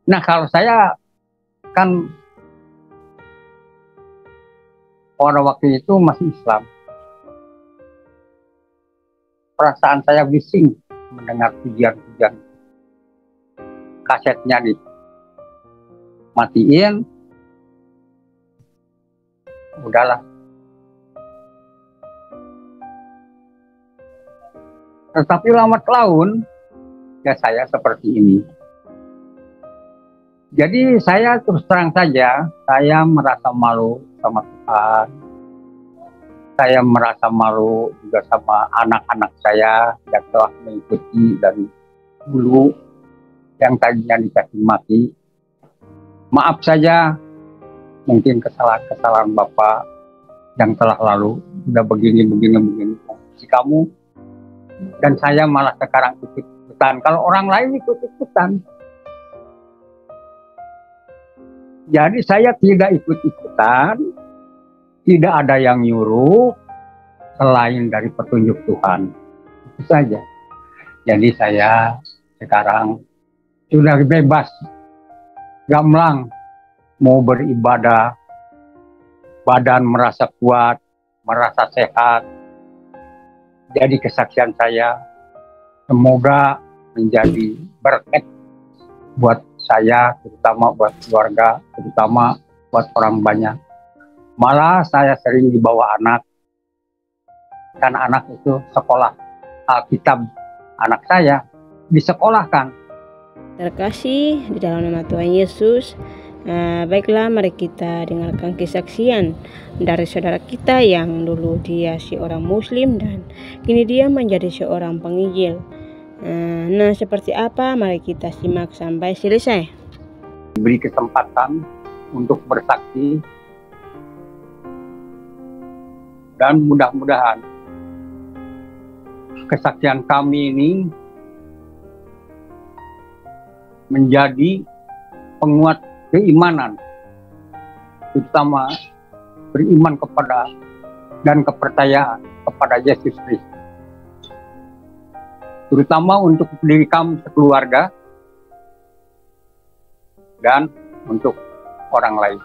Nah, kalau saya kan pada waktu itu masih Islam. Perasaan saya bising mendengar pujian-pujian. Kasetnya dimatiin, udahlah. Tetapi lambat laun, ya saya seperti ini. Jadi saya terus terang saja, saya merasa malu sama Tuhan. Saya merasa malu juga sama anak-anak saya yang telah mengikuti dari dulu, yang tadinya dicaci maki. Maaf saja, mungkin kesalahan-kesalahan Bapak yang telah lalu, sudah begini. Si kamu dan saya malah sekarang ikut-ikutan. Kalau orang lain ikut-ikutan. Jadi saya tidak ikut-ikutan, tidak ada yang nyuruh selain dari petunjuk Tuhan. Itu saja. Jadi saya sekarang sudah bebas, gamblang, mau beribadah, badan merasa kuat, merasa sehat. Jadi kesaksian saya semoga menjadi berkat buat saya, terutama buat keluarga, terutama buat orang banyak. Malah saya sering dibawa anak, kan anak itu sekolah Alkitab, anak saya disekolahkan. Terkasih di dalam nama Tuhan Yesus. Baiklah, mari kita dengarkan kesaksian dari saudara kita yang dulu dia seorang muslim dan kini dia menjadi seorang penginjil. Nah, seperti apa? Mari kita simak sampai selesai. Diberi kesempatan untuk bersaksi dan mudah-mudahan kesaksian kami ini menjadi penguat keimanan, terutama beriman kepada dan kepercayaan kepada Yesus Kristus, terutama untuk diri kami sekeluarga dan untuk orang lain.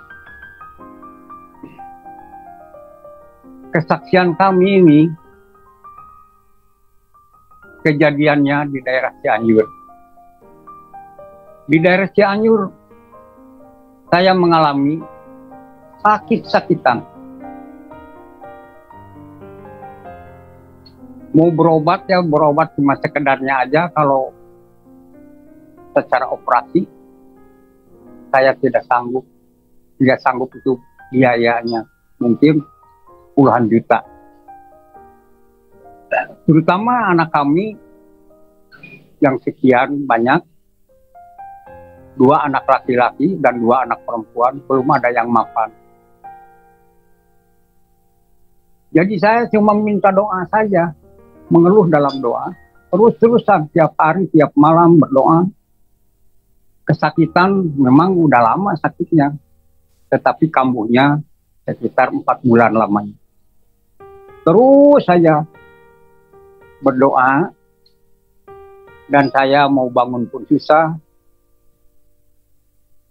Kesaksian kami ini kejadiannya di daerah Cianjur. Di daerah Cianjur saya mengalami sakit-sakitan. Mau berobat ya berobat cuma sekedarnya aja, kalau secara operasi saya tidak sanggup itu biayanya mungkin puluhan juta. Terutama anak kami yang sekian banyak, 2 anak laki-laki dan 2 anak perempuan, belum ada yang mapan. Jadi saya cuma minta doa saja, mengeluh dalam doa, terus-terusan tiap hari, tiap malam berdoa. Kesakitan memang udah lama sakitnya, tetapi kambuhnya sekitar 4 bulan lamanya. Terus saja berdoa, dan saya mau bangun pun susah,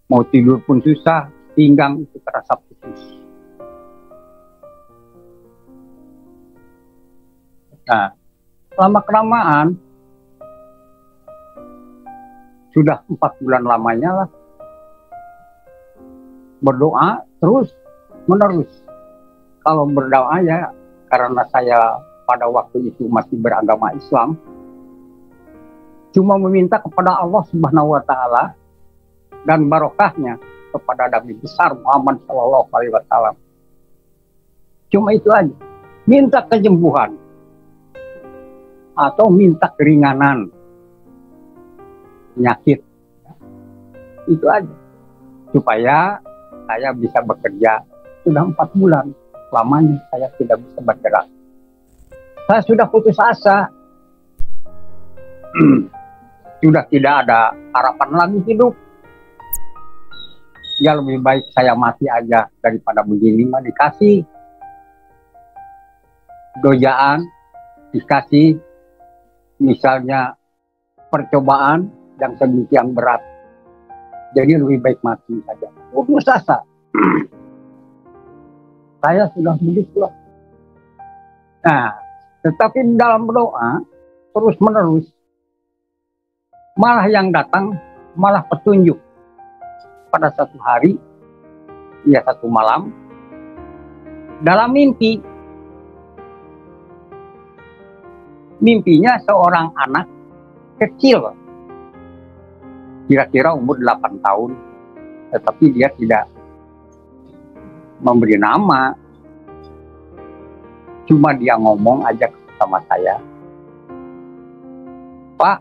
mau tidur pun susah, pinggang itu terasa putus. Nah, lama-kelamaan, sudah 4 bulan lamanya lah, berdoa terus menerus. Kalau berdoa ya, karena saya pada waktu itu masih beragama Islam, cuma meminta kepada Allah Subhanahu wa Ta'ala dan barokahnya kepada Nabi besar Muhammad Shallallahu Alaihi Wasallam. Cuma itu aja, minta kesembuhan atau minta keringanan penyakit, itu aja, supaya saya bisa bekerja. Sudah 4 bulan lamanya saya tidak bisa bergerak. Saya sudah putus asa, sudah tidak ada harapan lagi hidup. Ya lebih baik saya mati aja daripada begini. Mah dikasih gojaan, dikasih misalnya percobaan yang sedemikian berat. Jadi lebih baik mati saja. Putus asa. Saya sudah begitu. Nah, tetapi dalam berdoa terus menerus, malah yang datang malah petunjuk. Pada satu hari, ya satu malam, dalam mimpi, mimpinya seorang anak kecil, kira-kira umur 8 tahun, tetapi dia tidak memberi nama, cuma dia ngomong aja sama saya, Pak,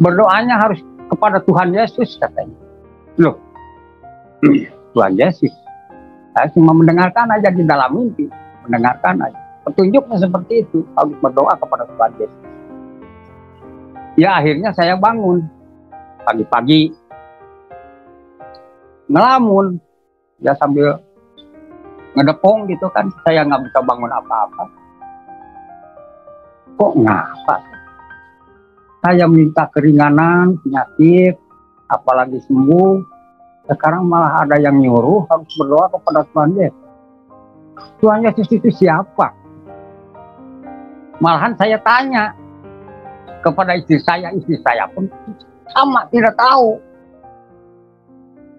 berdoanya harus kepada Tuhan Yesus, katanya. Loh, Tuhan Yesus? Saya cuma mendengarkan aja di dalam mimpi, mendengarkan aja. Petunjuknya seperti itu, harus berdoa kepada Tuhan Yesus. Ya akhirnya saya bangun pagi-pagi, ngelamun, ya sambil ngedepong gitu kan, saya nggak bisa bangun apa-apa. Kok ngapa? Saya minta keringanan, penyakit, apalagi sembuh. Sekarang malah ada yang nyuruh harus berdoa kepada Tuhan Yesus. Tuhan Yesus itu siapa? Malahan saya tanya kepada istri saya pun sama, tidak tahu.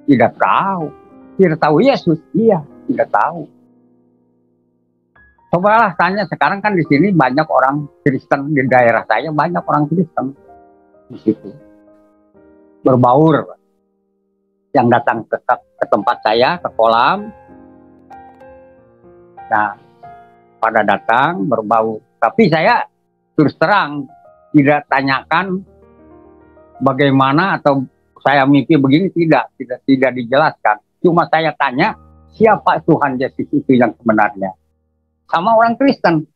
Tidak tahu Yesus, iya, tidak tahu. Cobalah tanya, sekarang kan di sini banyak orang Kristen, di daerah saya banyak orang Kristen di situ berbaur, yang datang ke tempat saya, ke kolam. Nah, pada datang berbaur, tapi saya terus terang tidak tanyakan bagaimana atau saya mimpi begini, tidak dijelaskan. Cuma saya tanya, siapa Tuhan Yesus itu yang sebenarnya? Sama orang Kristen.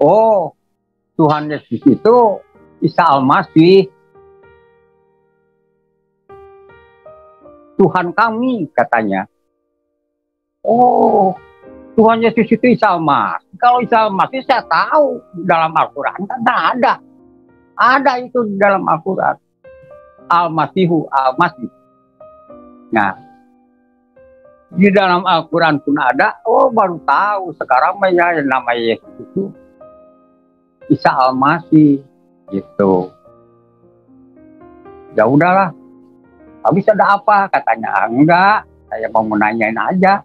Oh, Tuhan Yesus itu Isa Al-Masih, Tuhan kami, katanya. Oh, Tuhan Yesus itu Isa Al-Masih. Kalau Isa Al-Masih saya tahu dalam Al-Quran kan ada. Ada itu di dalam Al-Quran. Al-Masihu, Al-Masih. Nah, di dalam Al-Quran pun ada. Oh, baru tahu sekarang ya nama Yesus itu Isa Al-Masih gitu. Ya udahlah, habis ada apa? Katanya enggak, saya mau nanyain aja.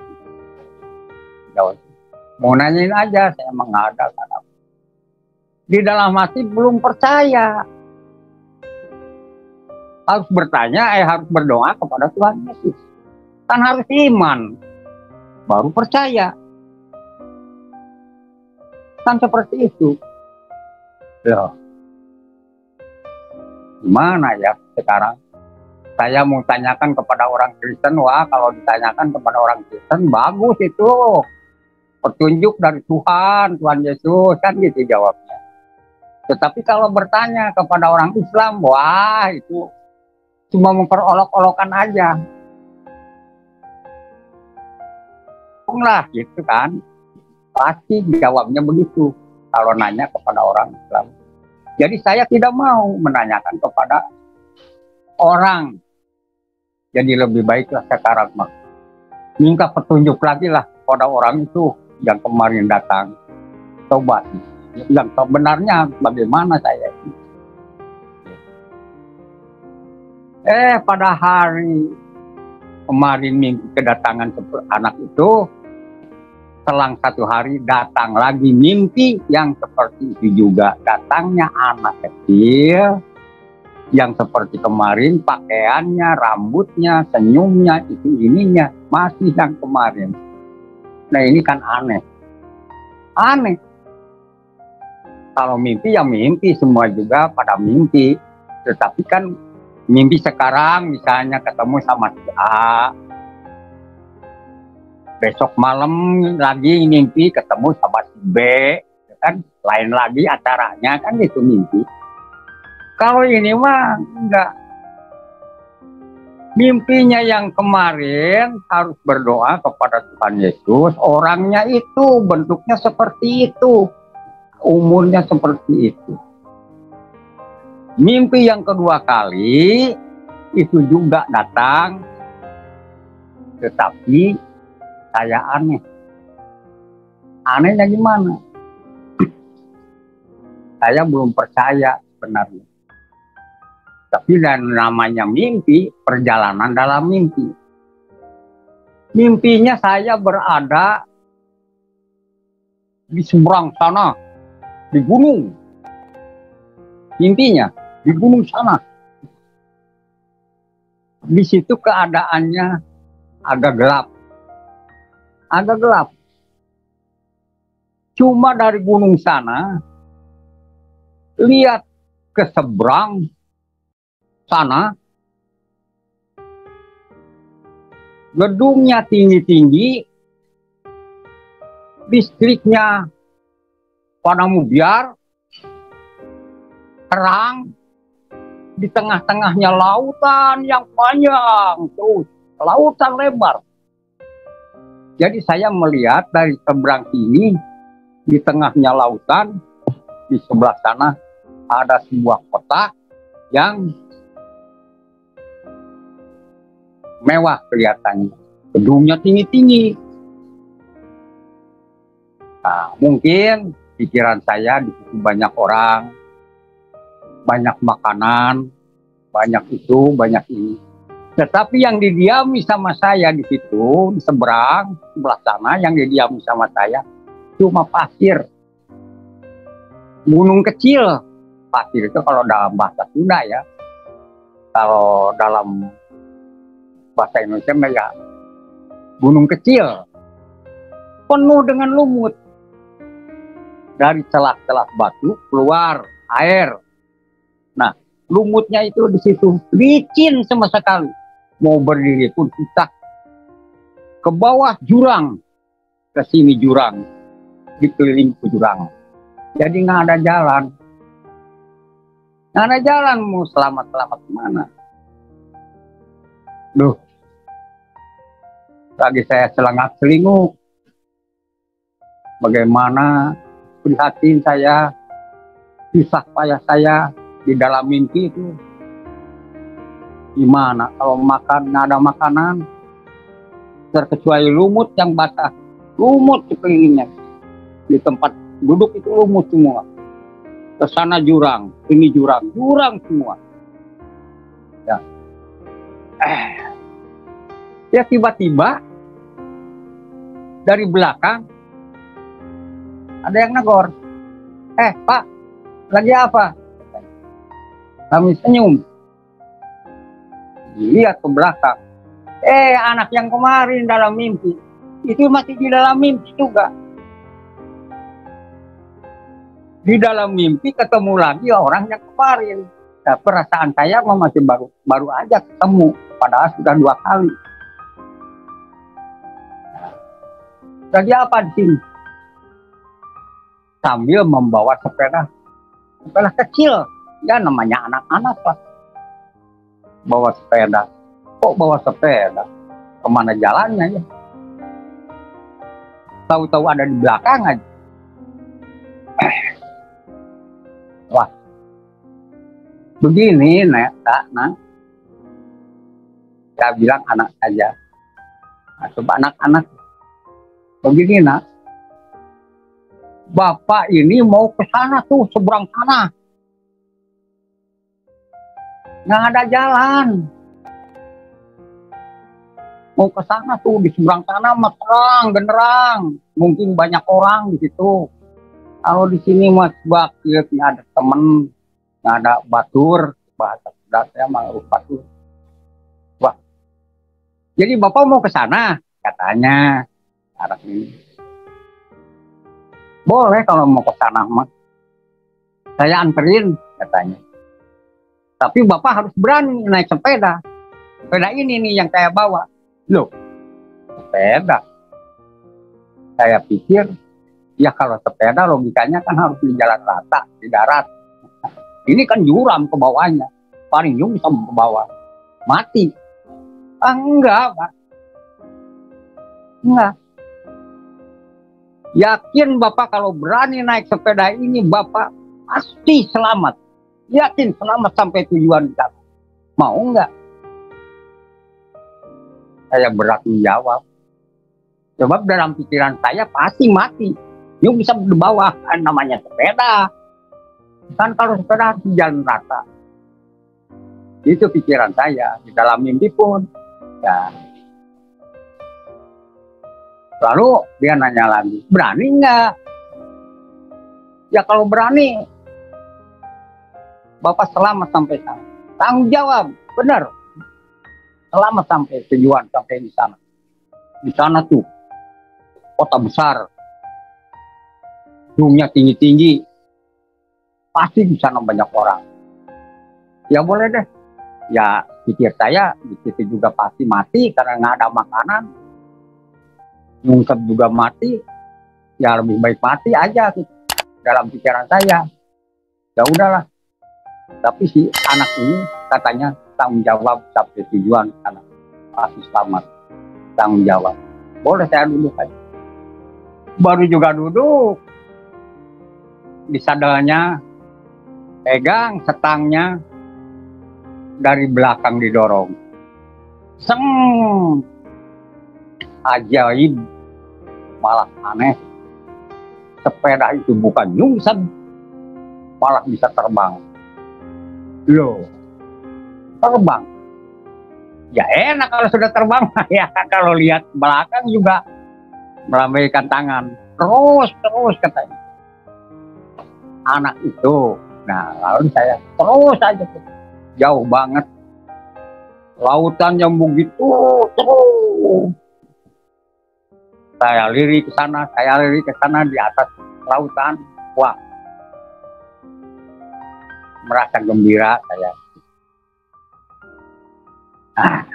Mau nanyain aja, saya emang nggak ada. Di dalam hati belum percaya. Harus bertanya, harus berdoa kepada Tuhan Yesus. Kan harus iman, baru percaya. Kan seperti itu. Loh, gimana ya sekarang? Saya mau tanyakan kepada orang Kristen, wah kalau ditanyakan kepada orang Kristen, bagus itu. Petunjuk dari Tuhan Yesus, kan gitu jawabnya. Tetapi kalau bertanya kepada orang Islam, wah itu cuma memperolok-olokan aja. Lah gitu kan, pasti jawabnya begitu kalau nanya kepada orang Islam. Jadi saya tidak mau menanyakan kepada orang. Jadi lebih baiklah sekarang minta petunjuk lagi lah kepada orang itu yang kemarin datang. Coba yang sebenarnya bagaimana saya. Pada hari kemarin minggu kedatangan anak itu, selang 1 hari datang lagi mimpi yang seperti itu juga. Datangnya anak kecil yang seperti kemarin, pakaiannya, rambutnya, senyumnya, itu ininya masih yang kemarin. Nah ini kan aneh. Kalau mimpi ya mimpi, semua juga pada mimpi. Tetapi kan mimpi sekarang misalnya ketemu sama si A, besok malam lagi mimpi ketemu sama si B, kan lain lagi acaranya, kan itu mimpi. Kalau ini mah enggak. Mimpinya yang kemarin harus berdoa kepada Tuhan Yesus, orangnya itu bentuknya seperti itu, umurnya seperti itu. Mimpi yang kedua kali itu juga datang, tetapi saya aneh. Anehnya gimana? Saya belum percaya sebenarnya. Tapi dan namanya mimpi, perjalanan dalam mimpi. Mimpinya saya berada di seberang sana, di gunung. Mimpinya di gunung sana. Di situ keadaannya agak gelap. Agak gelap. Cuma dari gunung sana, lihat ke seberang sana, gedungnya tinggi-tinggi, listriknya pada mubiar, terang, di tengah-tengahnya lautan yang panjang, terus lautan lebar. Jadi saya melihat dari seberang sini, di tengahnya lautan, di sebelah sana ada sebuah kota yang mewah kelihatannya. Gedungnya tinggi-tinggi. Nah, mungkin pikiran saya di situ banyak orang, banyak makanan, banyak itu, banyak ini. Tetapi yang didiami sama saya di situ, di seberang, sebelah sana, yang didiami sama saya cuma pasir. Gunung kecil. Pasir itu kalau dalam bahasa Sunda ya. Kalau dalam bahasa Indonesia ya gunung kecil. Penuh dengan lumut. Dari celah-celah batu keluar air. Nah, lumutnya itu di situ licin sama sekali. Mau berdiri pun susah. Ke bawah jurang. Ke sini jurang. Dikelilingi jurang. Jadi nggak ada jalan. Nggak ada jalan, mau selamat-selamat kemana. Duh. Lagi saya selangak-selinguk. Bagaimana prihatin saya, susah payah saya di dalam mimpi itu. Gimana kalau makan nggak ada makanan, terkecuali lumut yang basah. Lumut sekelilingnya. Di tempat duduk itu lumut semua. Ke sana jurang, ini jurang, jurang semua. Ya. Ya tiba-tiba dari belakang ada yang negor. Pak, lagi apa? Kami senyum. Lihat ke belakang. Anak yang kemarin dalam mimpi. Itu masih di dalam mimpi juga. Di dalam mimpi ketemu lagi orang yang kemarin. Nah, perasaan saya masih baru aja ketemu. Padahal sudah 2 kali. Lagi apa di sini? Sambil membawa sepeda kecil. Ya namanya anak-anak lah. Bawa sepeda. Kok bawa sepeda? Kemana jalannya ya? Tahu-tahu ada di belakang aja. Wah. Begini, nak. Saya bilang anak saja. Nah, coba anak-anak. Begini, nak. Bapak ini mau ke sana tuh, seberang sana. Nggak ada jalan. Mau ke sana tuh, di seberang sana mah terang, genderang. Mungkin banyak orang di situ. Kalau di sini mas bakit, nggak ada temen, nggak ada batur. Bahasa Sunda saya mah batur. Wah. Jadi bapak mau ke sana, katanya. Arah ini. Boleh kalau mau ke sana mah. Saya anterin, katanya. Tapi bapak harus berani naik sepeda. Sepeda ini nih yang saya bawa. Loh, sepeda. Saya pikir, ya kalau sepeda logikanya kan harus di jalan rata, di darat. Ini kan juram ke bawahnya. Paling jauh bisa ke bawah. Mati. Enggak, Pak. Enggak. Yakin Bapak kalau berani naik sepeda ini, Bapak pasti selamat. Yakin selamat sampai tujuan kita. Mau enggak? saya berani jawab. Sebab dalam pikiran saya pasti mati. Yung bisa di bawah, namanya sepeda. Kan kalau sepeda di jalan rata. Itu pikiran saya. Di dalam mimpi pun. Ya. Lalu dia nanya lagi, berani nggak? Ya kalau berani, Bapak selamat sampai sana. Tanggung jawab, benar. Selamat sampai tujuan, sampai di sana. Di sana tuh kota besar, gedungnya tinggi-tinggi, pasti di sana banyak orang. Ya boleh deh. Ya pikir saya di situ juga pasti mati karena nggak ada makanan. Nyungsep juga mati. Ya lebih baik mati aja gitu. Dalam pikiran saya. Ya udahlah. Tapi si anak ini katanya tanggung jawab sampai tujuan karena pasti selamat. Tanggung jawab. Boleh saya duduk aja. Baru juga duduk, di sadelnya, pegang setangnya, dari belakang didorong. Seng, ajaib, malah aneh. Sepeda itu bukan nyungsep, malah bisa terbang. Loh, terbang? Ya enak kalau sudah terbang, ya kalau lihat belakang juga melambaikan tangan, terus katanya. Anak itu, nah lalu saya terus aja tuh, jauh banget, lautan yang begitu terus. Saya lirik ke sana di atas lautan, wah, merasa gembira saya. Nah,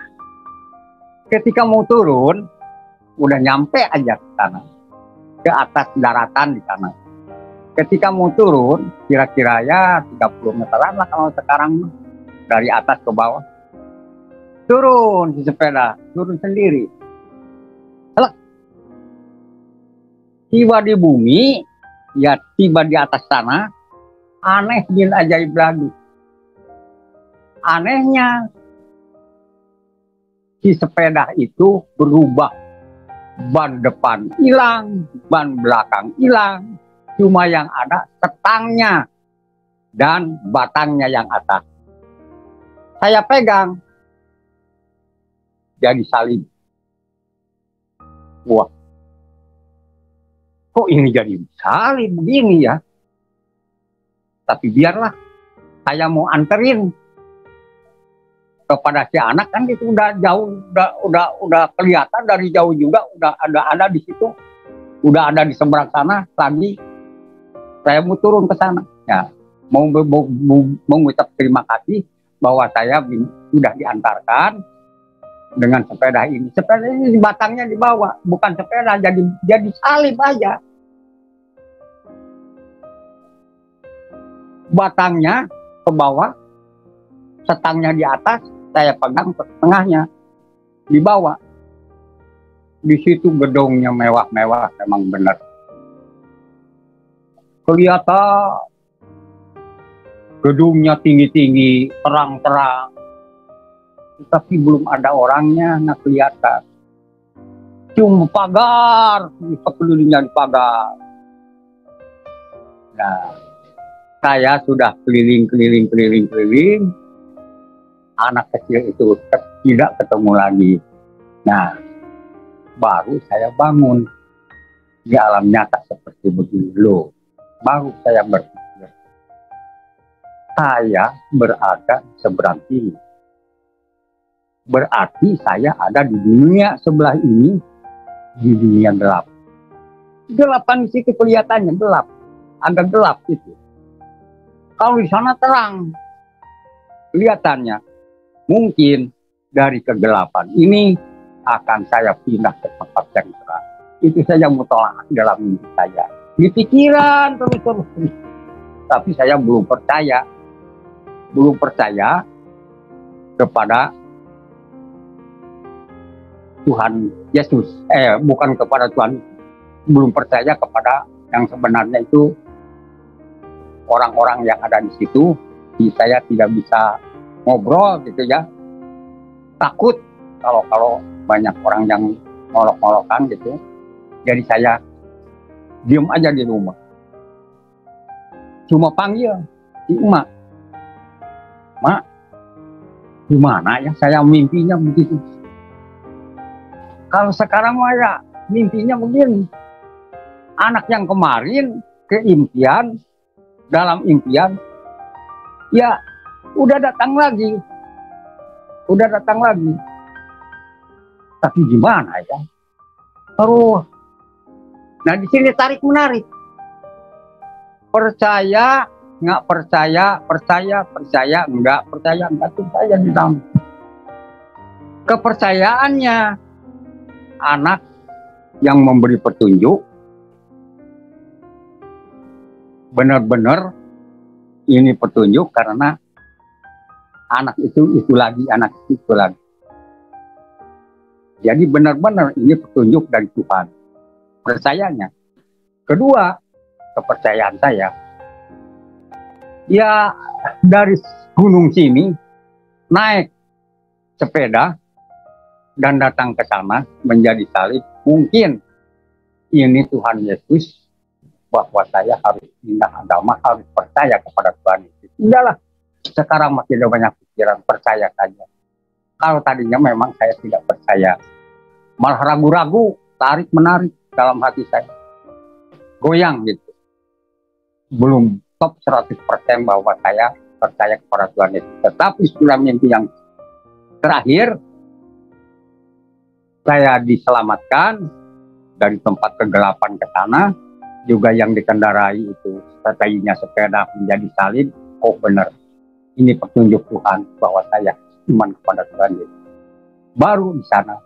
ketika mau turun, udah nyampe aja ke sana, ke atas daratan di sana. Ketika mau turun, kira-kira ya 30 meteran lah kalau sekarang, dari atas ke bawah. Turun di sepeda, turun sendiri. Helak. Tiba di bumi, ya tiba di atas sana, aneh bin ajaib lagi. Anehnya, si sepeda itu berubah. Ban depan hilang, ban belakang hilang, cuma yang ada setangnya dan batangnya yang atas. Saya pegang, jadi salib. Wah, kok ini jadi salib begini ya? Tapi biarlah, saya mau anterin kepada si anak, kan itu udah jauh, udah kelihatan dari jauh juga, udah ada di situ, udah ada di seberang sana lagi. Saya mau turun ke sana, ya mau mengucap terima kasih bahwa saya sudah diantarkan dengan sepeda ini. Sepeda ini batangnya dibawa, bukan sepeda, jadi salib aja. Batangnya ke bawah, setangnya di atas. Saya pegang ke tengahnya, dibawa. Di situ gedungnya mewah-mewah, memang benar. Kelihatan gedungnya tinggi-tinggi, terang-terang. Tapi belum ada orangnya, nggak kelihatan. Cuma pagar, sekelilingnya di pagar. Nah, saya sudah keliling. Anak kecil itu tidak ketemu lagi. Nah, baru saya bangun di alam nyata seperti begini loh. Baru saya berpikir, saya berada seberang ini. Berarti saya ada di dunia sebelah ini, di dunia gelap. Gelapan di situ kelihatannya gelap, agak gelap itu. Kalau di sana terang, kelihatannya. Mungkin dari kegelapan ini akan saya pindah ke tempat yang terang. Itu saja mutolak dalam diri saya. Di pikiran terus. Tapi saya belum percaya. Belum percaya kepada Tuhan Yesus. Bukan kepada Tuhan. Belum percaya kepada yang sebenarnya itu orang-orang yang ada di situ. Saya tidak bisa ngobrol gitu ya, takut kalau banyak orang yang ngolok-ngolokan gitu. Jadi saya diem aja di rumah. Cuma panggil si emak. Mak, gimana ya saya mimpinya begitu. Kalau sekarang mah ya mimpinya begini. Anak yang kemarin ke impian, dalam impian, ya udah datang lagi. Udah datang lagi. Tapi gimana ya? Terus. Nah di sini tarik menarik. Percaya, nggak percaya, percaya, nggak percaya itu saya di dalam. Kepercayaannya anak yang memberi petunjuk benar-benar ini petunjuk karena anak itu lagi, anak itu lagi. Jadi benar-benar ini petunjuk dari Tuhan. Percayanya. Kedua, kepercayaan saya. Ya dari gunung sini naik sepeda dan datang ke sana menjadi salib. Mungkin ini Tuhan Yesus bahwa saya harus pindah agama, harus percaya kepada Tuhan Yesus. Udahlah, sekarang masih ada banyak pikiran, percaya saja. Kalau tadinya memang saya tidak percaya, malah ragu-ragu, tarik-menarik dalam hati saya. Goyang gitu. Belum top 100% bahwa saya percaya kepada Tuhan Yesus. Tetapi setelah mimpi yang terakhir, saya diselamatkan dari tempat kegelapan ke sana. Juga yang dikendarai itu tadinya sepeda menjadi salib. Oh benar, ini petunjuk Tuhan bahwa saya iman kepada Tuhan Yesus. Baru di sana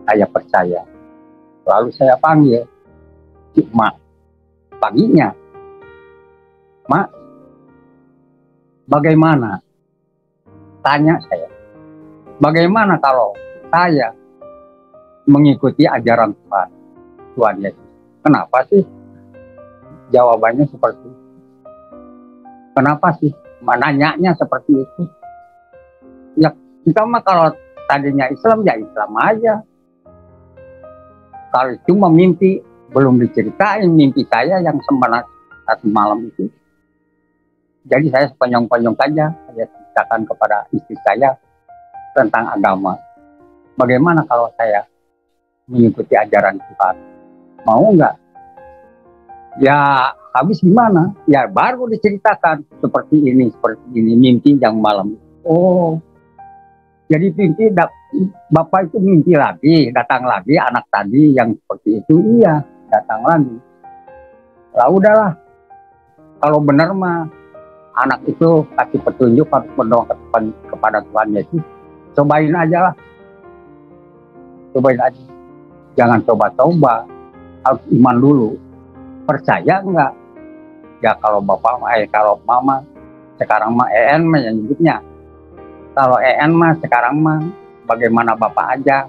saya percaya. Lalu saya panggil si Mak. Paginya, Mak, bagaimana? Tanya saya. Bagaimana kalau saya mengikuti ajaran Tuhan Yesus? Kenapa sih? Jawabannya seperti itu. Kenapa sih? Nanyanya seperti itu. Ya kita mah kalau tadinya Islam ya Islam aja. Kalau cuma mimpi, belum diceritain mimpi saya yang sebenarnya satu malam itu. Jadi saya sepanjang-panjang saja saya ceritakan kepada istri saya tentang agama. Bagaimana kalau saya mengikuti ajaran Tuhan? Mau nggak? Ya habis gimana? Ya baru diceritakan seperti ini, mimpi yang malam. Oh, jadi mimpi Bapak itu mimpi lagi, datang lagi anak tadi yang seperti itu, iya datang lagi. Lah udahlah, kalau benar mah anak itu kasih petunjuk harus berdoa kepada Tuhan Yesus, cobain aja lah, cobain aja, jangan coba-coba, harus iman dulu, percaya enggak? Ya kalau Bapak, kalau Mama, sekarang mah EN mah yang nyebutnya, kalau EN mah sekarang mah bagaimana Bapak aja,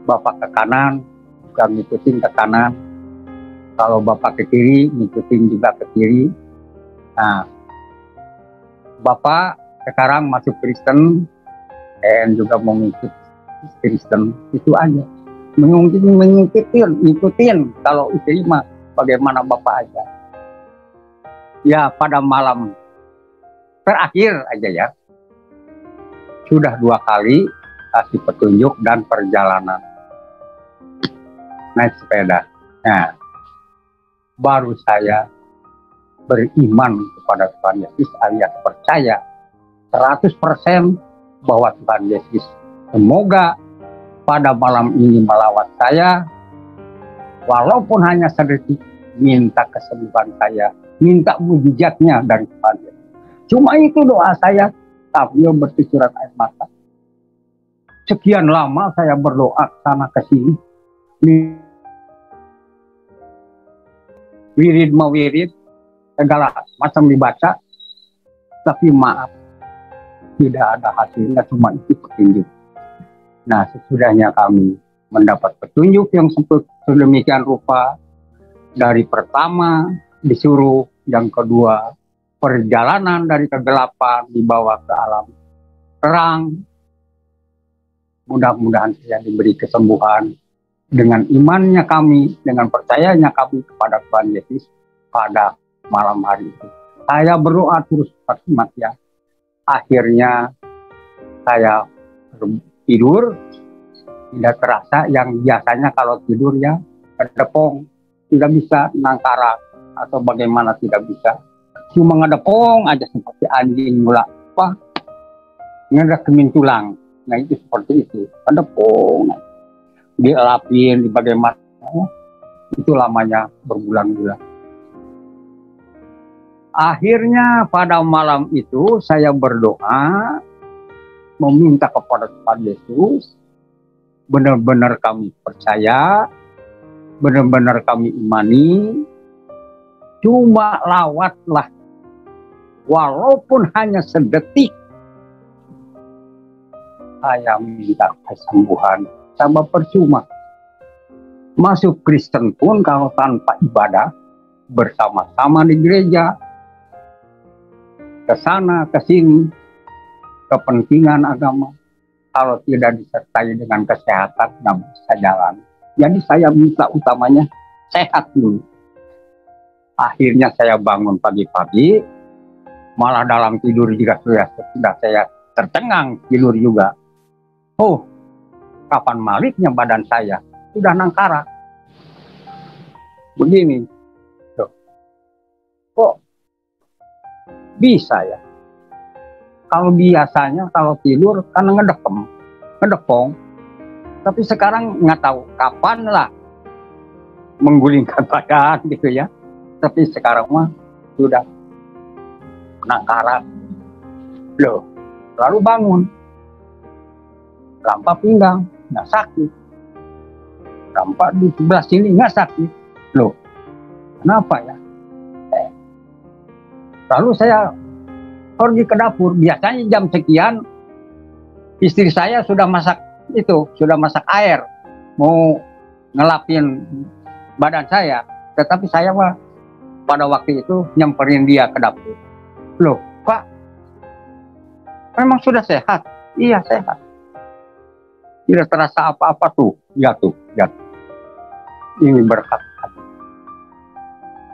Bapak ke kanan, juga ngikutin ke kanan. Kalau Bapak ke kiri, ngikutin juga ke kiri. Nah, Bapak sekarang masuk Kristen, EN juga mau ngikut Kristen, itu aja. Ngikutin. Kalau istri mah bagaimana Bapak aja. Ya pada malam terakhir aja ya, sudah 2 kali kasih petunjuk dan perjalanan naik sepeda. Nah, baru saya beriman kepada Tuhan Yesus alias percaya 100% bahwa Tuhan Yesus semoga pada malam ini melawat saya, walaupun hanya sedetik, minta kesembuhan saya, minta mujizatnya dari Tuhan Yesus. Cuma itu doa saya, sambil bercucuran air mata. Sekian lama saya berdoa sana ke sini, wirid segala macam dibaca, tapi maaf, tidak ada hasilnya, cuma itu petunjuk. Nah, sesudahnya kami mendapat petunjuk yang sedemikian rupa, dari pertama disuruh, yang kedua perjalanan dari kegelapan dibawa ke alam terang, Mudah-mudahan saya diberi kesembuhan dengan imannya kami, dengan percayanya kami kepada Tuhan Yesus pada malam hari itu. Saya berdoa terus Mas ya. Akhirnya saya tidur, tidak terasa yang biasanya kalau tidur ya ngedepong, tidak bisa nangkara atau bagaimana tidak bisa. Cuma ngedepong aja seperti anjing mula. Wah, ngedekemin tulang. Nah itu seperti itu, ngedepong. Dielapin, di bagaimana, itu lamanya berbulan-bulan. Akhirnya pada malam itu saya berdoa, meminta kepada Tuhan Yesus, benar-benar kami percaya, benar-benar kami imani, cuma lawatlah, walaupun hanya sedetik, saya minta kesembuhan. Sama percuma. Masuk Kristen pun kalau tanpa ibadah, bersama-sama di gereja, ke sana, ke sini, kepentingan agama, kalau tidak disertai dengan kesehatan, nggak bisa jalan. Jadi saya minta utamanya sehat dulu. Akhirnya saya bangun pagi-pagi, malah dalam tidur juga sudah saya tercengang tidur juga. Oh, kapan maliknya badan saya sudah nangkara begini. Tuh. Kok bisa ya? Kalau biasanya kalau tidur kan ngedepong, tapi sekarang nggak tahu kapan lah menggulingkan badan gitu ya. Tapi sekarang mah sudah nangkara. Loh, lalu bangun, lampa pinggang nggak sakit, dampak di sebelah sini nggak sakit. Loh, kenapa ya? Lalu saya pergi ke dapur. Biasanya jam sekian istri saya sudah masak air, mau ngelapin badan saya. Tetapi saya mah pada waktu itu nyamperin dia ke dapur. Loh, Pak, memang sudah sehat? Iya, sehat. Tidak terasa apa-apa tuh. Ya. Ini berkat.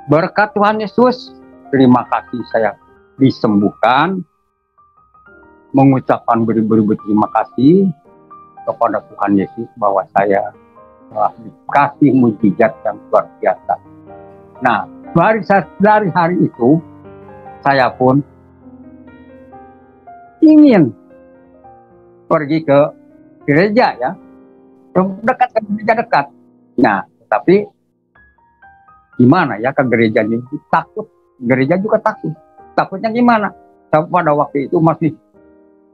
Berkat Tuhan Yesus, terima kasih saya disembuhkan. Mengucapkan beribu-ribu terima kasih kepada Tuhan Yesus bahwa saya telah dikasih mujizat yang luar biasa. Nah, dari hari itu saya pun ingin pergi ke gereja ya, dekat ke gereja dekat. Nah, tapi gimana ya ke gerejanya? Takut, gereja juga takut. Takutnya gimana? Pada waktu itu masih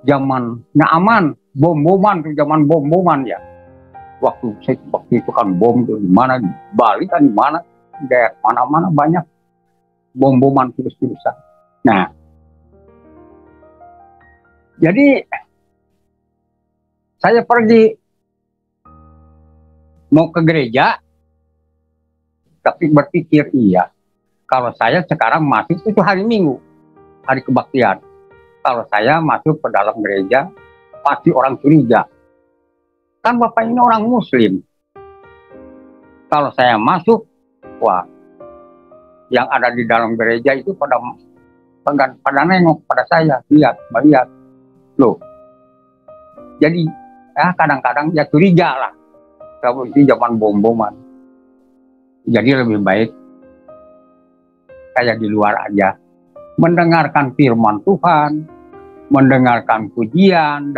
zamannya aman, zaman bom-boman ya. Waktu itu kan bom di mana, di Bali kan di mana, daerah mana-mana banyak bom-boman terus-terusan. Nah, jadi saya pergi mau ke gereja, tapi berpikir iya, kalau saya sekarang masuk itu hari Minggu, hari kebaktian. Kalau saya masuk ke dalam gereja, pasti orang curiga. Kan Bapak ini orang Muslim. Kalau saya masuk, wah, yang ada di dalam gereja itu pada nengok pada saya, melihat. Loh, jadi ya kadang-kadang ya curiga lah. Kalau itu zaman bom-boman. Jadi lebih baik saya di luar aja. Mendengarkan firman Tuhan, mendengarkan pujian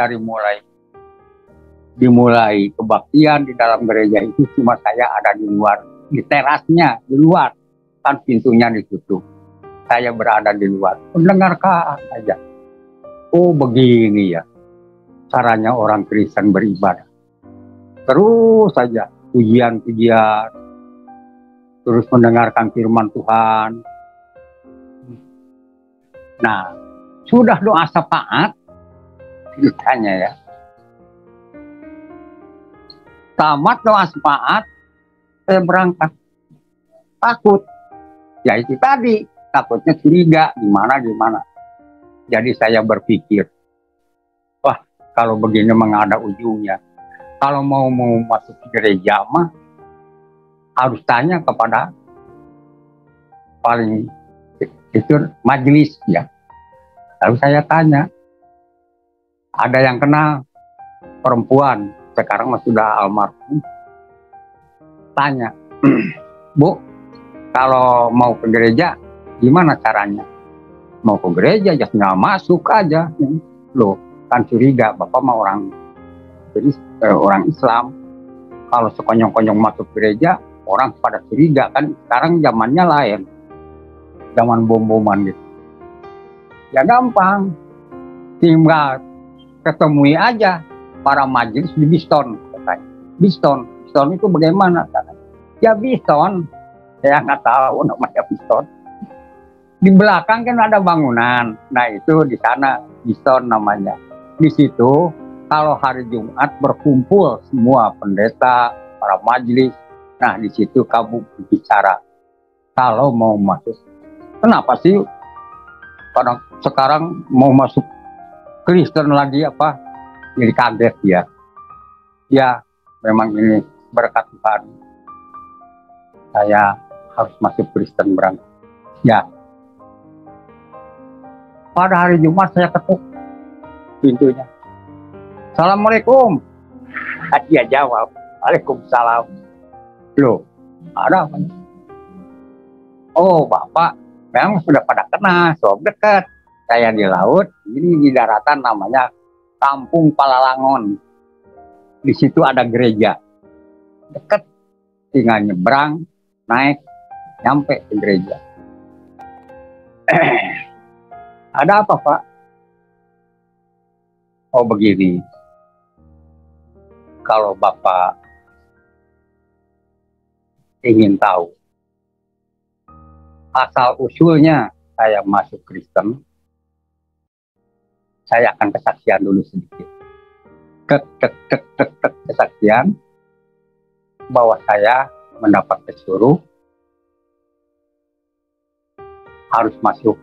dimulai kebaktian di dalam gereja itu cuma saya ada di luar, di terasnya, di luar. Kan pintunya ditutup. Saya berada di luar, mendengarkan aja. Oh begini ya caranya orang Kristen beribadah. Terus saja pujian-pujian, terus mendengarkan firman Tuhan. Nah, sudah doa syafaat, ditanya ya. Tamat doa syafaat, saya berangkat. Takut. Ya itu tadi, takutnya curiga, gimana. Jadi saya berpikir, wah kalau begini memang ada ujungnya. kalau mau masuk gereja mah harus tanya kepada paling itu majelis ya. Lalu saya tanya, ada yang kenal perempuan, sekarang mah sudah almarhum. Tanya, Bu, kalau mau ke gereja gimana caranya? Mau ke gereja ya tinggal masuk aja. Loh, kan curiga, Bapak mah orang Islam. Kalau sekonyong-konyong masuk gereja, orang pada curiga kan. Sekarang zamannya lain, zaman bom-boman gitu. Ya gampang, tinggal ketemui aja para majelis di Biston. Biston itu bagaimana? Ya Biston, saya nggak tahu namanya Biston. Di belakang kan ada bangunan, nah itu di sana Biston namanya. Di situ kalau hari Jumat berkumpul semua pendeta, para majelis. Nah di situ kamu berbicara kalau mau masuk. Kenapa sih kadang sekarang mau masuk Kristen lagi apa? Jadi kaget ya. Ya memang ini berkat Tuhan. Saya harus masuk Kristen berangkat. Ya. Pada hari Jumat saya ketuk pintunya. Assalamualaikum. Dia jawab, Waalaikumsalam. Loh, ada apa? Oh, Bapak, memang sudah pada kenal, so dekat. Saya di laut, ini di daratan namanya Kampung Palalangon. Di situ ada gereja. Dekat, tinggal nyebrang, naik, nyampe ke gereja. Ada apa, Pak? Oh begini, kalau Bapak ingin tahu asal usulnya saya masuk Kristen, saya akan kesaksian dulu sedikit. Kesaksian bahwa saya mendapat disuruh harus masuk,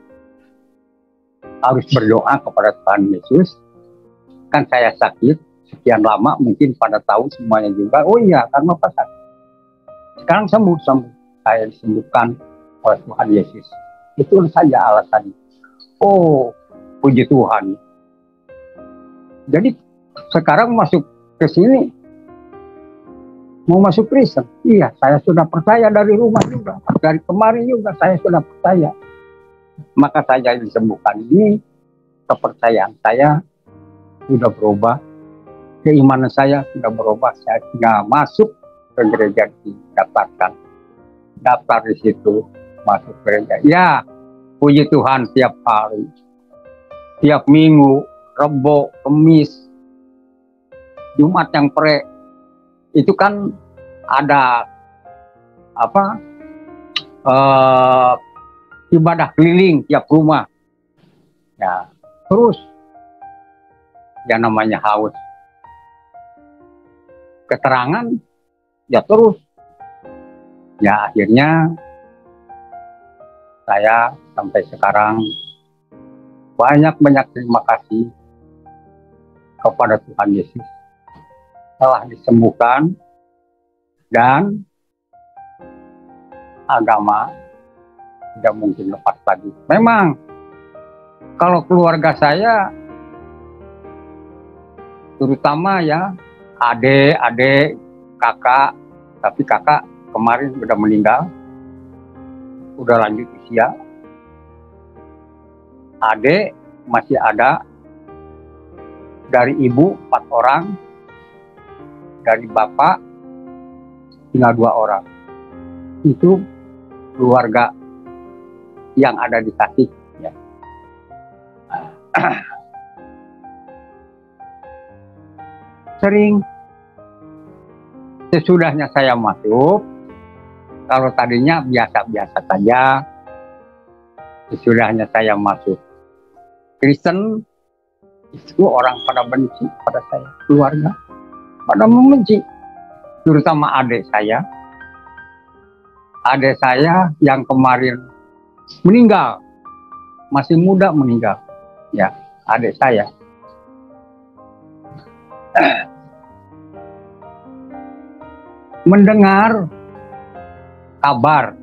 harus berdoa kepada Tuhan Yesus. Kan saya sakit sekian lama, mungkin pada tahu semuanya juga. Oh iya, karena Bapak sakit. Sekarang sembuh. Saya disembuhkan oleh Tuhan Yesus. Itu saja alasannya. Oh, puji Tuhan. Jadi sekarang masuk ke sini, mau masuk Kristen. Iya, saya sudah percaya dari rumah juga. Dari kemarin juga saya sudah percaya. Maka saya disembuhkan ini, kepercayaan saya sudah berubah, keimanan saya sudah berubah. Saya tinggal masuk ke gereja, didaftarkan, daftar di situ, masuk gereja. Ya, puji Tuhan, tiap hari, tiap minggu, Rebo, Kemis, Jumat yang pre, itu kan ada apa? Ibadah keliling tiap rumah. Ya, terus yang namanya haus keterangan, ya terus. Ya akhirnya saya sampai sekarang banyak terima kasih kepada Tuhan Yesus telah disembuhkan, dan agama tidak mungkin lepas lagi. Memang kalau keluarga saya, terutama ya adik, kakak, tapi kakak kemarin sudah meninggal, udah lanjut usia. Adik masih ada, dari ibu 4 orang, dari bapak tinggal 2 orang. Itu keluarga yang ada di Tasik. Ya. Sering sesudahnya saya masuk, kalau tadinya biasa-biasa saja, sesudahnya saya masuk Kristen, itu orang pada benci pada saya, keluarga pada membenci, terutama adik saya. Adik saya yang kemarin meninggal, masih muda meninggal, ya adik saya. mendengar kabar,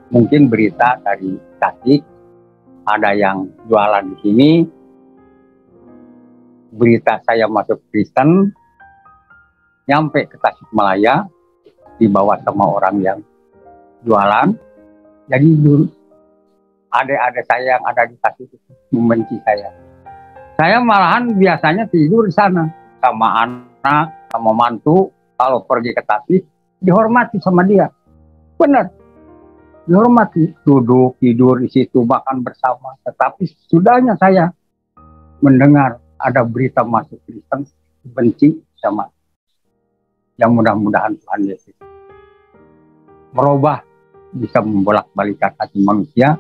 mungkin berita dari Tasik, ada yang jualan di sini, berita saya masuk Kristen, nyampe ke Tasikmalaya, dibawa sama orang yang jualan. Jadi dulu adik-adik saya yang ada di Tasik itu membenci saya. Saya malahan biasanya tidur di sana sama anak, sama mantu. Kalau pergi ke Tasik, dihormati sama dia. Benar, dihormati. Duduk, tidur di situ, makan bersama. Tetapi sudahnya saya mendengar ada berita masuk Kristen, benci sama. Yang mudah-mudahan Tuhan Yesus merubah, bisa membolak-balikan hati manusia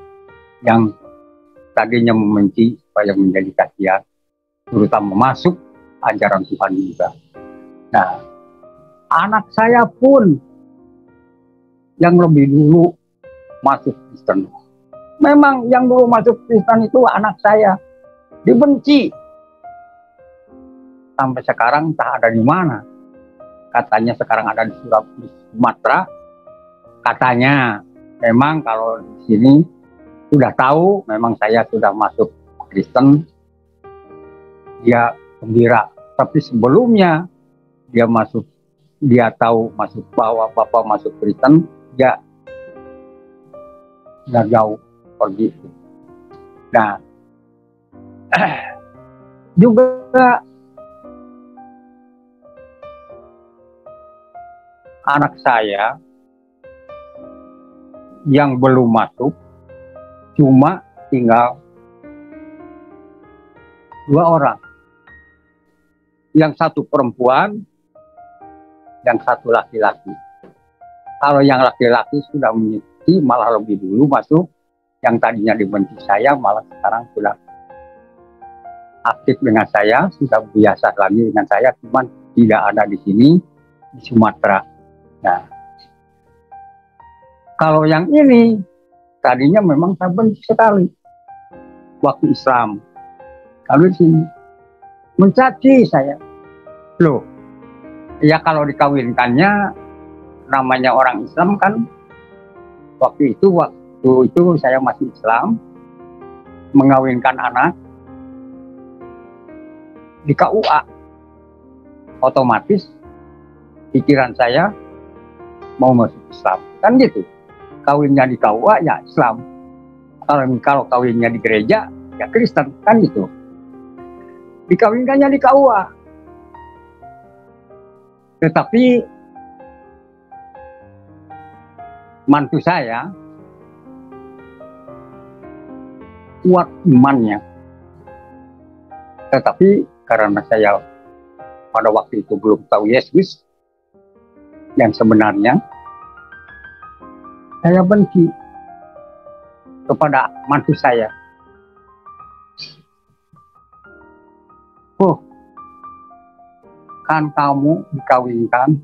yang tadinya membenci supaya menjadi kasihan, terutama masuk ajaran Tuhan juga. Nah, anak saya pun yang lebih dulu masuk Kristen. Memang yang dulu masuk Kristen itu anak saya dibenci. Sampai sekarang tak ada di mana. Katanya sekarang ada di Sumatera. Katanya memang kalau di sini sudah tahu memang saya sudah masuk Kristen, dia gembira. Tapi sebelumnya dia tahu masuk bahwa Bapak masuk Kristen, dia sudah jauh pergi. Nah, juga anak saya yang belum masuk cuma tinggal 2 orang. Yang satu perempuan, yang satu laki-laki. Kalau yang laki-laki sudah mengikuti, malah lebih dulu masuk. Yang tadinya dibenci saya, malah sekarang sudah aktif dengan saya, sudah biasa lagi dengan saya, cuman tidak ada di sini, di Sumatera. Nah, kalau yang ini, tadinya memang saya benci sekali. Waktu Islam. Kalau di sini, mencaci saya. Loh, ya kalau dikawinkannya, namanya orang Islam kan, waktu itu saya masih Islam, mengawinkan anak, di KUA. Otomatis, pikiran saya, mau masuk Islam. Kan gitu. Kawinnya di KUA ya Islam. Kalau kawinnya di gereja ya Kristen, kan gitu. Dikawinkannya di KUA. Tetapi mantu saya kuat imannya. Tetapi karena saya pada waktu itu belum tahu Yesus yang sebenarnya, saya benci kepada mantu saya. Kan kamu dikawinkan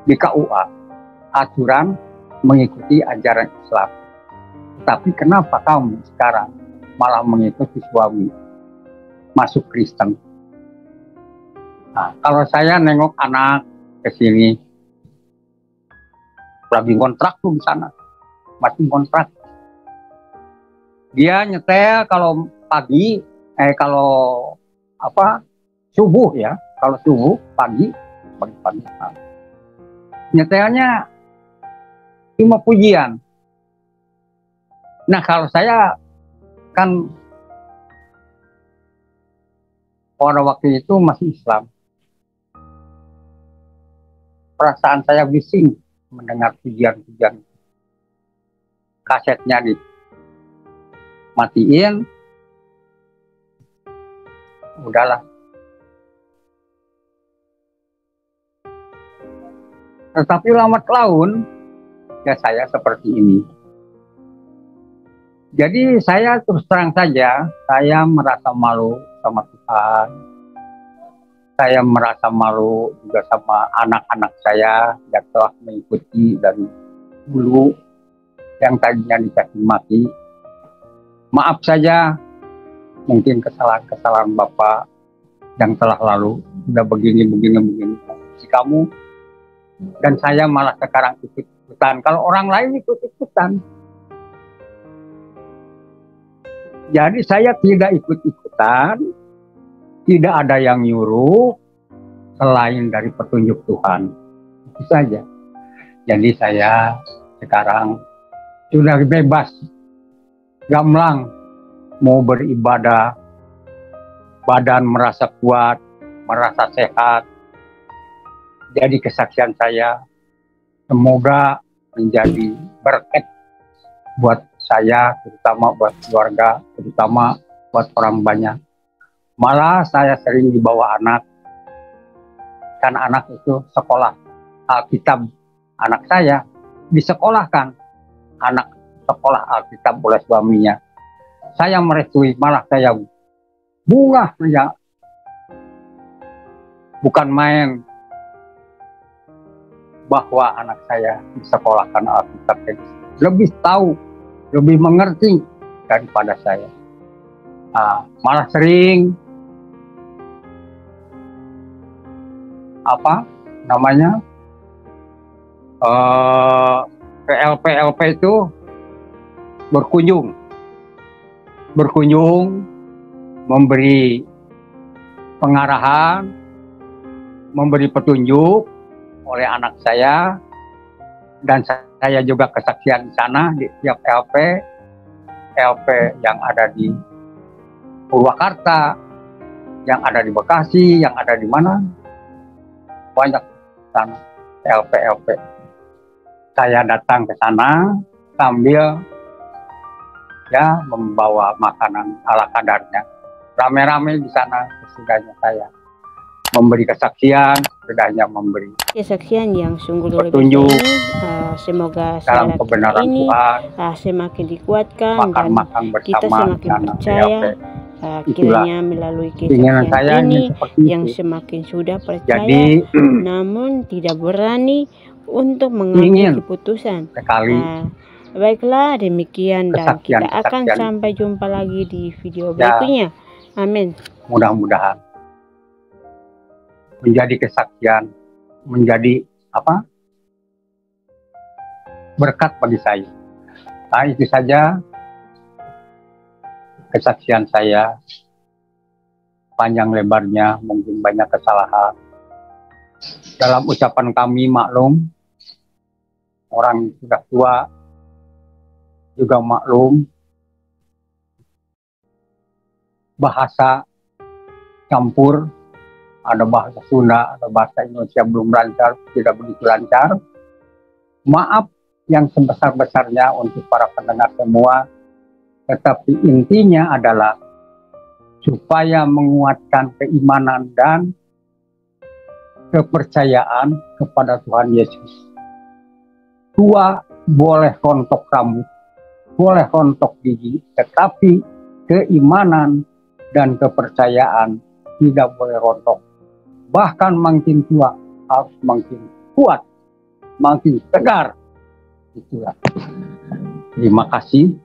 di KUA, aturan mengikuti ajaran Islam. Tapi kenapa kamu sekarang malah mengikuti suami masuk Kristen? Nah, kalau saya nengok anak ke sini, lagi kontrak tuh di sana, masih kontrak. Dia nyetel kalau pagi, subuh ya, kalau subuh pagi. Nyetelnya cuma pujian. Nah, kalau saya kan pada waktu itu masih Islam. Perasaan saya bising mendengar pujian-pujian. Kasetnya dimatiin. Udahlah. Tetapi lambat laun, ya saya seperti ini. Jadi saya terus terang saja, saya merasa malu sama Tuhan. Saya merasa malu juga sama anak-anak saya yang telah mengikuti dari dulu, yang tadinya dikasih mati. Maaf saja, mungkin kesalahan-kesalahan Bapak yang telah lalu, sudah begini. mengasihi kamu, dan saya malah sekarang ikut-ikutan. Kalau orang lain ikut-ikutan. Jadi saya tidak ikut-ikutan, tidak ada yang nyuruh selain dari petunjuk Tuhan. Itu saja. Jadi saya sekarang sudah bebas, gamblang, mau beribadah, badan merasa kuat, merasa sehat. Jadi kesaksian saya semoga menjadi berkat buat saya, terutama buat keluarga, terutama buat orang banyak. Malah saya sering dibawa anak, kan anak itu sekolah Alkitab. Anak saya disekolahkan, anak sekolah Alkitab oleh suaminya. Saya merestui, malah saya bunga ya. Bukan main bahwa anak saya disekolahkan Alkitab, lebih tahu, lebih mengerti daripada saya. Malah sering ke LP itu berkunjung, memberi pengarahan, memberi petunjuk oleh anak saya, dan saya juga kesaksian di sana di tiap LP yang ada di Purwakarta, yang ada di Bekasi, yang ada di mana, banyak sana LP. Saya datang ke sana sambil ya membawa makanan ala kadarnya, rame-rame di sana. Sesudahnya saya memberi kesaksian, sesudahnya memberi kesaksian yang sungguh luar petunjuk biasa. Semoga dalam kebenaran ini Tuhan, semakin dikuatkan makan dan kita bersama semakin percaya. Kiranya melalui keinginan kesaksian saya ini yang itu. semakin sudah percaya, Jadi namun tidak berani untuk mengambil keputusan. sekali Baiklah, demikian, dan kita akan kesaksian. sampai jumpa lagi di video berikutnya. Amin. Mudah-mudahan menjadi kesaksian, menjadi berkat bagi saya. Itu saja kesaksian saya, panjang lebarnya, mungkin banyak kesalahan. Dalam ucapan kami maklum, orang sudah tua juga maklum, bahasa campur, ada bahasa Sunda, ada bahasa Indonesia belum lancar, tidak begitu lancar. Maaf yang sebesar-besarnya untuk para pendengar semua, tetapi intinya adalah supaya menguatkan keimanan dan kepercayaan kepada Tuhan Yesus. Tua boleh rontok rambut, boleh rontok gigi, tetapi keimanan dan kepercayaan tidak boleh rontok. Bahkan makin tua harus makin kuat, makin tegar. Itulah. Terima kasih.